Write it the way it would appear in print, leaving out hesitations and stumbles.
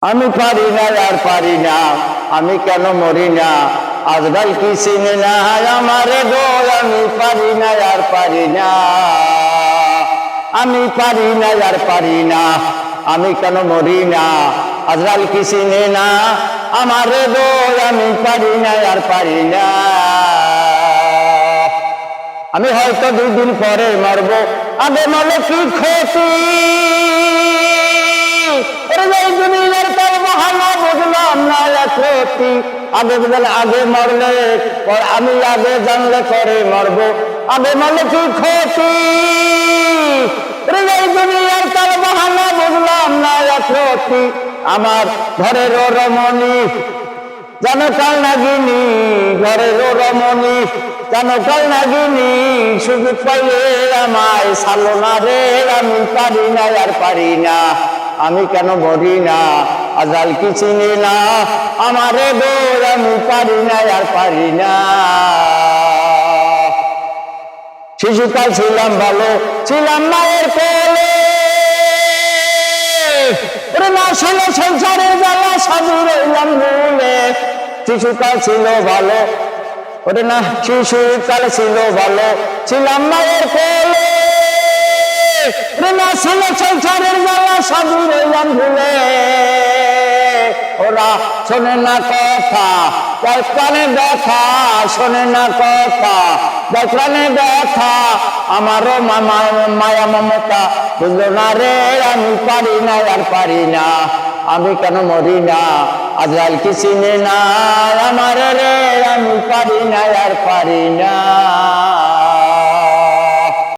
আমি পারি না আর পারি না, আমি কেন মরি না, আজরাইল কি চিনে না আমারে গো। আমি পারি না আর পারি না, আমি পারি না আর পারি না, আমি কেন মরি না, আজরাইল কি চিনে না আমারে গো। আমি পারি না আর পারি না। আমি হয়তো 2 দিন পরে মরবো, আগে মরলে কি ক্ষতি, আগে মরলে আমি আগে জানলে পরে মরবো, আগে মরলে কি ক্ষতি, দুনিয়ার তার বাহানা বুঝলাম না ক্ষতি। আমার ঘরের রমণী যেন কাল নাগিনী, ঘরের রমণী যেন কাল নাগিনী, সুযোগ পাইলে আমায় সালো না রে। আমি পারি না আর পারি না, আমি কেন মরি না, আজরাইল কি চিনি না আমারে গো। আমি পারি না আর পারি না। শিশুকাল ছিলাম ভালো, ছিলাম মায়ের কোলে, না ছিল সংসারের জ্বালা, সাধু রইলাম ভুলে। শিশুকাল ছিল ভালো, ওরে না শিশুকাল ছিল ভালো, ছিলাম মায়ের কোলে, না ছিল সংসারের জ্বালা, সাধু রইলাম ভুলে। ওরা শোনে না কথা, প্রাণে ব্যথা, শোনে না কথা, প্রাণে ব্যথা, আমারও মায়া মমতা বুঝলো না রে। আমি পারি না আর পারি না, আমি কেন মরি না, আজরাইল কি চিনে না আমারে রে। আমি পারি না আর পারি না।